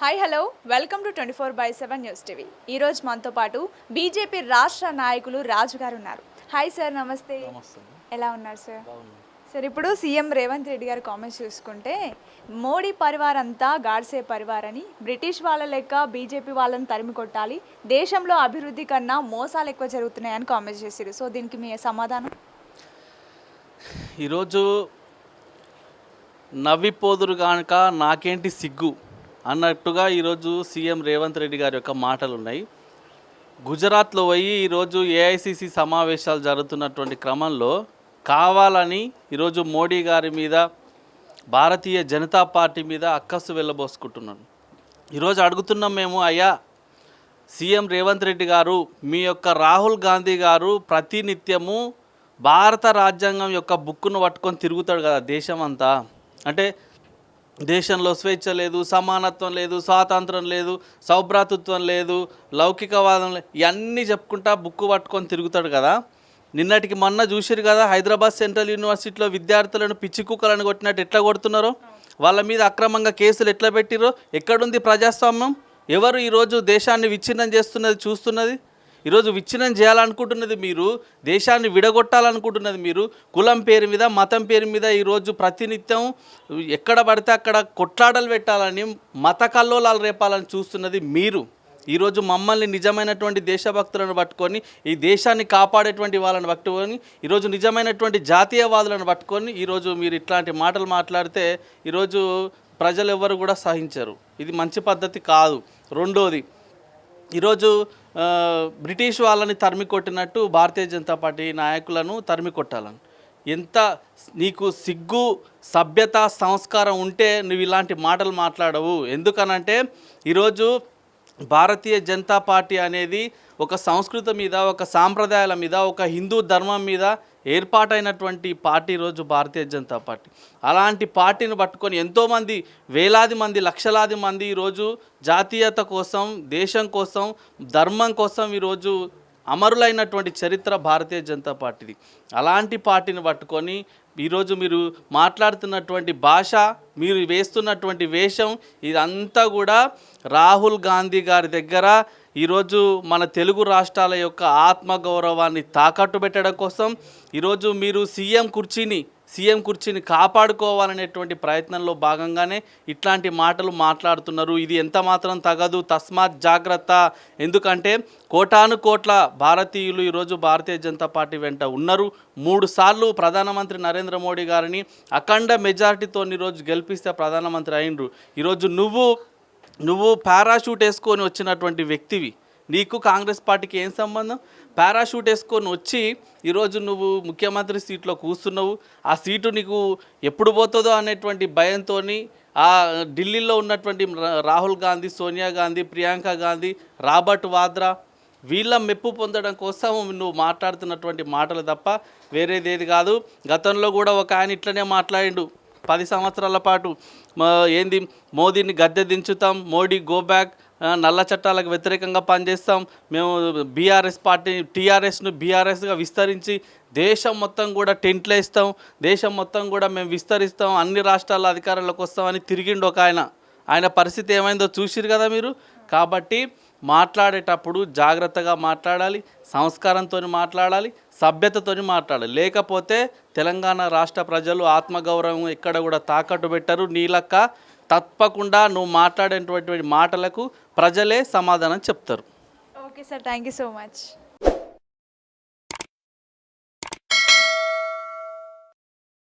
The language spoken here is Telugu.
Hi hello welcome to 24/7 news TV. ఈరోజు మనతో పాటు బీజేపీ రాష్ట్ర నాయకులు రాజు గారు ఉన్నారు. హాయ్ సార్, నమస్తే. ఎలా ఉన్నారు సార్? సార్, ఇప్పుడు సీఎం రేవంత్ రెడ్డి గారు కామెంట్స్ చూసుకుంటే మోడీ పరివార్ అంతా గాడ్సే పరివార్ అని, బ్రిటిష్ వాళ్ళ లెక్క బీజేపీ వాళ్ళని తరిమి కొట్టాలి, దేశంలో అభివృద్ధి కన్నా మోసాలు ఎక్కువ జరుగుతున్నాయని కామెంట్స్ చేశారు. సో దీనికి మీ సమాధానం? ఈరోజు నవ్విపోదురు కనుక నాకేంటి సిగ్గు అన్నట్టుగా ఈరోజు సీఎం రేవంత్ రెడ్డి గారి యొక్క మాటలు ఉన్నాయి. గుజరాత్లో పోయి ఈరోజు ఏఐసిసి సమావేశాలు జరుగుతున్నటువంటి క్రమంలో కావాలని ఈరోజు మోడీ గారి మీద, భారతీయ జనతా పార్టీ మీద అక్కసు వెళ్ళబోసుకుంటున్నాను. ఈరోజు అడుగుతున్నాం మేము, అయ్యా సీఎం రేవంత్ రెడ్డి గారు, మీ యొక్క రాహుల్ గాంధీ గారు ప్రతినిత్యము భారత రాజ్యాంగం యొక్క బుక్కును పట్టుకొని తిరుగుతాడు కదా దేశం అంతా. అంటే దేశంలో స్వేచ్ఛ లేదు, సమానత్వం లేదు, స్వాతంత్రం లేదు, సౌభ్రాతృత్వం లేదు, లౌకికవాదం లేదు, ఇవన్నీ చెప్పుకుంటా బుక్కు పట్టుకొని తిరుగుతాడు కదా. నిన్నటికి మొన్న చూసిరు కదా, హైదరాబాద్ సెంట్రల్ యూనివర్సిటీలో విద్యార్థులను పిచ్చి కుక్కలను కొట్టినట్టు ఎట్లా కొడుతున్నారో, వాళ్ళ మీద అక్రమంగా కేసులు ఎట్లా పెట్టిరో. ఎక్కడుంది ప్రజాస్వామ్యం? ఎవరు ఈరోజు దేశాన్ని విచ్ఛిన్నం చేస్తున్నది, చూస్తున్నది? ఈరోజు విచ్ఛిన్నం చేయాలనుకుంటున్నది మీరు, దేశాన్ని విడగొట్టాలనుకుంటున్నది మీరు. కులం పేరు మీద, మతం పేరు మీద ఈరోజు ప్రతినిత్యం ఎక్కడ పడితే అక్కడ కొట్లాటలు పెట్టాలని, మత కల్లోలాలు రేపాలని చూస్తున్నది మీరు. ఈరోజు మమ్మల్ని నిజమైనటువంటి దేశభక్తులను పట్టుకొని, ఈ దేశాన్ని కాపాడేటువంటి వాళ్ళని పట్టుకొని, ఈరోజు నిజమైనటువంటి జాతీయవాదులను పట్టుకొని ఈరోజు మీరు ఇట్లాంటి మాటలు మాట్లాడితే ఈరోజు ప్రజలు ఎవరు కూడా సహించరు. ఇది మంచి పద్ధతి కాదు. రెండోది, ఈరోజు బ్రిటిష్ వాళ్ళని తరిమి కొట్టినట్టు భారతీయ జనతా పార్టీ నాయకులను తరిమి కొట్టాలని, ఎంత నీకు సిగ్గు, సభ్యత, సంస్కారం ఉంటే నువ్వు ఇలాంటి మాటలు మాట్లాడవు. ఎందుకనంటే ఈరోజు భారతీయ జనతా పార్టీ అనేది ఒక సంస్కృతి మీద, ఒక సాంప్రదాయాల మీద, ఒక హిందూ ధర్మం మీద ఏర్పాటైనటువంటి పార్టీ ఈరోజు భారతీయ జనతా పార్టీ. అలాంటి పార్టీని పట్టుకొని ఎంతోమంది, వేలాది మంది, లక్షలాది మంది ఈరోజు జాతీయత కోసం, దేశం కోసం, ధర్మం కోసం ఈరోజు అమరులైనటువంటి చరిత్ర భారతీయ జనతా పార్టీది. అలాంటి పార్టీని పట్టుకొని ఈరోజు మీరు మాట్లాడుతున్నటువంటి భాష, మీరు వేస్తున్నటువంటి వేషం, ఇదంతా కూడా రాహుల్ గాంధీ గారి దగ్గర ఈరోజు మన తెలుగు రాష్ట్రాల యొక్క ఆత్మగౌరవాన్ని తాకట్టు పెట్టడం కోసం ఈరోజు మీరు సీఎం కుర్చీని కాపాడుకోవాలనేటువంటి ప్రయత్నంలో భాగంగానే ఇట్లాంటి మాటలు మాట్లాడుతున్నారు. ఇది ఎంత మాత్రం తగదు, తస్మాత్ జాగ్రత్త. ఎందుకంటే కోటాను కోట్ల భారతీయులు ఈరోజు భారతీయ జనతా పార్టీ వెంట ఉన్నారు. 3 సార్లు ప్రధానమంత్రి నరేంద్ర మోడీ గారిని అఖండ మెజారిటీతో ఈరోజు గెలిపిస్తే ప్రధానమంత్రి అయినరు. ఈరోజు నువ్వు పారాషూట్ వేసుకొని వచ్చినటువంటి వ్యక్తివి. నీకు కాంగ్రెస్ పార్టీకి ఏం సంబంధం? పారాషూట్ వేసుకొని వచ్చి ఈరోజు నువ్వు ముఖ్యమంత్రి సీట్లో కూర్చున్నావు. ఆ సీటు నీకు ఎప్పుడు పోతుందో అనేటువంటి భయంతో ఆ ఢిల్లీలో ఉన్నటువంటి రాహుల్ గాంధీ, సోనియా గాంధీ, ప్రియాంక గాంధీ, రాబర్ట్ వాద్రా, వీళ్ళ మెప్పు పొందడం కోసం నువ్వు మాట్లాడుతున్నటువంటి మాటలు తప్ప వేరేదేది కాదు. గతంలో కూడా ఒక ఆయన ఇట్లనే మాట్లాడిండు. 10 సంవత్సరాల పాటు ఏంది, మోదీని గద్దె దించుతాం, మోడీ గో బ్యాక్, నల్ల చట్టాలకు వ్యతిరేకంగా పనిచేస్తాం, మేము బీఆర్ఎస్ పార్టీ, టీఆర్ఎస్ను బీఆర్ఎస్గా విస్తరించి దేశం మొత్తం కూడా టెంట్లు వేస్తాం, దేశం మొత్తం కూడా మేము విస్తరిస్తాం, అన్ని రాష్ట్రాల అధికారంలోకి వస్తామని తిరిగిండు ఒక ఆయన. ఆయన పరిస్థితి ఏమైందో చూసిరు కదా మీరు. కాబట్టి మాట్లాడేటప్పుడు జాగ్రత్తగా మాట్లాడాలి, సంస్కారంతో మాట్లాడాలి, సభ్యతతో మాట్లాడాలి. లేకపోతే తెలంగాణ రాష్ట్ర ప్రజలు ఆత్మగౌరవం ఎక్కడ కూడా తాకట్టు పెట్టరు. నీలక్క తప్పకుండా నువ్వు మాట్లాడేటువంటి మాటలకు ప్రజలే సమాధానం చెప్తారు. Okay sir, thank you so much.